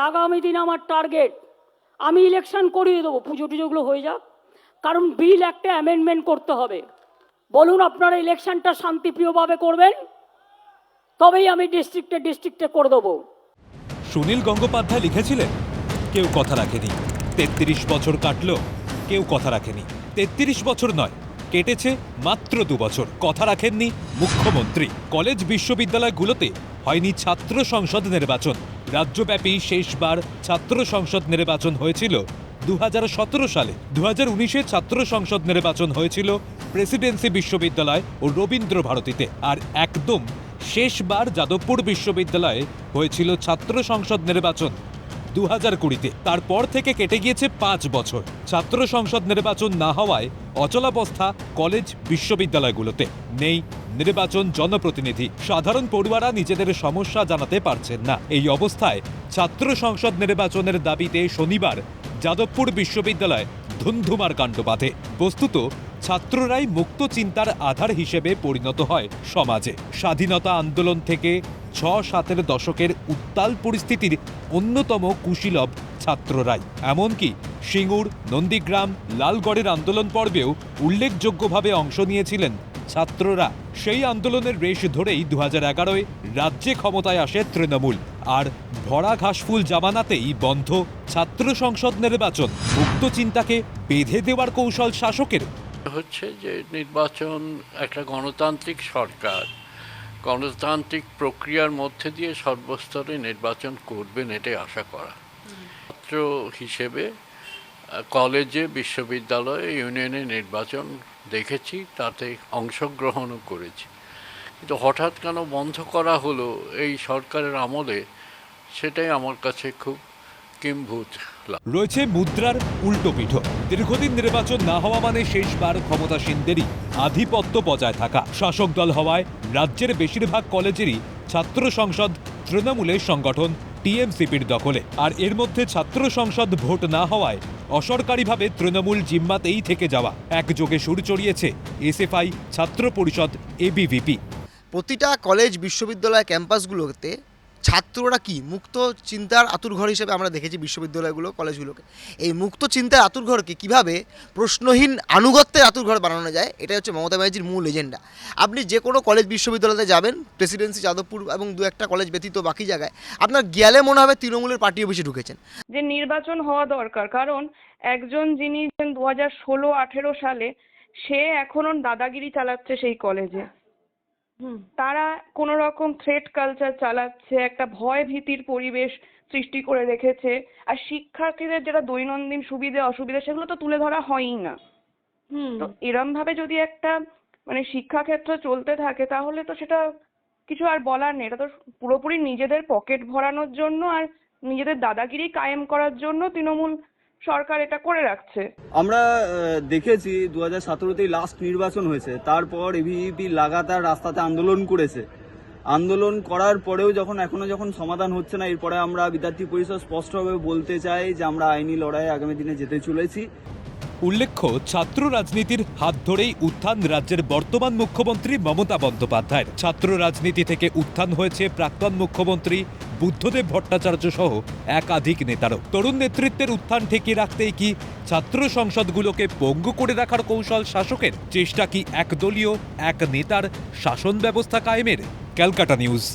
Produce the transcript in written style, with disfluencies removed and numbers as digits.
আগামী দিন আমার টার্গেট, আমি ইলেকশন করিয়ে দেবো, পুজো টুজোগুলো হয়ে যাক, কারণ বিল একটা অ্যামেন্ডমেন্ট করতে হবে। বলুন আপনারা ইলেকশনটা শান্তিপ্রিয়ভাবে করবেন, তবেই আমি ডিস্ট্রিক্টে করে দেবো। সুনীল গঙ্গোপাধ্যায় লিখেছিলেন, কেউ কথা রাখেনি। ৩৩ বছর কাটলো, কেউ কথা রাখেনি। ৩৩ বছর নয়, কেটেছে মাত্র 2 বছর। কথা রাখেননি মুখ্যমন্ত্রী। কলেজ বিশ্ববিদ্যালয়গুলোতে হয়নি ছাত্র সংসদ নির্বাচন। রাজ্যব্যাপী শেষবার ছাত্র সংসদ নির্বাচন হয়েছিল 2017 সালে। 2019-এ ছাত্র সংসদ নির্বাচন হয়েছিল প্রেসিডেন্সি বিশ্ববিদ্যালয় ও রবীন্দ্র ভারতীতে। আর একদম শেষবার যাদবপুর বিশ্ববিদ্যালয়ে হয়েছিল ছাত্র সংসদ নির্বাচন 2020-তে। তারপর থেকে কেটে গিয়েছে 5 বছর। ছাত্র সংসদ নির্বাচন না হওয়ায় অচলাবস্থা কলেজ বিশ্ববিদ্যালয়গুলোতে। নেই নির্বাচন জনপ্রতিনিধি। সাধারণ পড়ুয়ারা নিজেদের সমস্যা জানাতে পারছেন না। এই অবস্থায় ছাত্র সংসদ নির্বাচনের দাবিতে শনিবার যাদবপুর বিশ্ববিদ্যালয়ে ধুন্ধুমার কাণ্ড বাধে। বস্তুত ছাত্ররাই মুক্ত চিন্তার আধার হিসেবে পরিণত হয় সমাজে। স্বাধীনতা আন্দোলন থেকে 6-7-এর দশকের উত্তাল পরিস্থিতির অন্যতম কুশীলব ছাত্ররাই। এমনকি সিঙ্গুর, নন্দীগ্রাম, লালগড়ের আন্দোলন পর্বেও উল্লেখযোগ্যভাবে অংশ নিয়েছিলেন ছাত্ররা। সেই আন্দোলনের রেশ ধরেই 2011-এ রাজ্যে ক্ষমতায় আসে তৃণমূল। আর ভরা ঘাসফুল জামানাতেই বন্ধ ছাত্র সংসদ নির্বাচন। মুক্ত চিন্তাকে বেঁধে দেওয়ার কৌশল শাসকের। হচ্ছে যে নির্বাচন একটা গণতান্ত্রিক সরকার গণতান্ত্রিক প্রক্রিয়ার মধ্যে দিয়ে সর্বস্তরে নির্বাচন করবেন, এটাই আশা করা। ছাত্র হিসেবে কলেজে, বিশ্ববিদ্যালয়ে, ইউনিয়নে নির্বাচন দেখেছি, তাতে অংশগ্রহণও করেছি। কিন্তু হঠাৎ কেন বন্ধ করা হলো এই সরকারের আমলে, সেটাই আমার কাছে খুব কিম্ভূত। রয়েছে মুদ্রার উল্টো পিঠো। দীর্ঘদিন নির্বাচন না হওয়া মানে শেষবার ক্ষমতাসীনদেরই আধিপত্য বজায় থাকা। শাসক দল হওয়ায় রাজ্যের বেশিরভাগ কলেজেরই ছাত্র সংসদ তৃণমূলের সংগঠন টিএমসিপির দখলে। আর এর মধ্যে ছাত্র সংসদ ভোট না হওয়ায় অসরকারিভাবে তৃণমূল জিম্মাতেই থেকে যাওয়া একযোগে সুর চড়িয়েছে এসএফআই, ছাত্র পরিষদ, এবিভিপি। প্রতিটা কলেজ, বিশ্ববিদ্যালয় ক্যাম্পাসগুলোতে ছাত্ররা কি মুক্ত চিন্তার আতুরঘর হিসেবে আমরা দেখেছি বিশ্ববিদ্যালয়গুলো, কলেজগুলোকে। এই মুক্ত চিন্তার আতুরঘরকে কিভাবে প্রশ্নহীন আনুগত্যের আতুরঘর বানানো যায়, এটা হচ্ছে মমতা ব্যানার্জির মূল এজেন্ডা। আপনি যে কোনো কলেজ বিশ্ববিদ্যালয়তে যাবেন, প্রেসিডেন্সি, যাদবপুর এবং 2-1টা কলেজ ব্যতীত বাকি জায়গায় আপনার গেলে মনে হবে তৃণমূলের পার্টি অফিসে ঢুকেছেন। যে নির্বাচন হওয়া দরকার, কারণ একজন যিনি 2016-18 সালে, সে এখনো দাদাগিরি চালাচ্ছে সেই কলেজে। তারা কোনো রকম থ্রেট কালচার চালাচ্ছে, একটা ভয় ভীতির পরিবেশ সৃষ্টি করে রেখেছে। আর শিক্ষার্থীদের যেটা দৈনন্দিন সুবিধা অসুবিধা, সেগুলো তো তুলে ধরা হয়ই না। তো এরম ভাবে যদি একটা শিক্ষাক্ষেত্র চলতে থাকে, তাহলে তো সেটা কিছু আর বলার নেই। এটা তো পুরোপুরি নিজেদের পকেট ভরানোর জন্য আর নিজেদের দাদাগিরি কায়েম করার জন্য তৃণমূল সরকার এটা করে রাখছে। আমরা দেখেছি 2017-তেই লাস্ট নির্বাচন হয়েছে, তারপর এবিভিপি লাগাতার রাস্তাতে আন্দোলন করেছে। আন্দোলন করার পরেও যখন সমাধান হচ্ছে না, এরপরে আমরা বিদ্যার্থী পরিষদ স্পষ্টভাবে বলতে চাই যে আমরা আইনি লড়াইয়ে আগামী দিনে যেতে চলেছি। উল্লেখ্য, ছাত্র রাজনীতির হাত ধরেই উত্থান রাজ্যের বর্তমান মুখ্যমন্ত্রী মমতা বন্দ্যোপাধ্যায়ের। ছাত্র রাজনীতি থেকে উত্থান হয়েছে প্রাক্তন মুখ্যমন্ত্রী বুদ্ধদেব ভট্টাচার্য সহ একাধিক নেতারও। তরুণ নেতৃত্বের উত্থান ঠেকিয়ে রাখতেই কি ছাত্র সংসদগুলোকে পঙ্গু করে রাখার কৌশল শাসকের? চেষ্টা কি একদলীয় এক নেতার শাসন ব্যবস্থা কায়েমের? ক্যালকাটা নিউজ।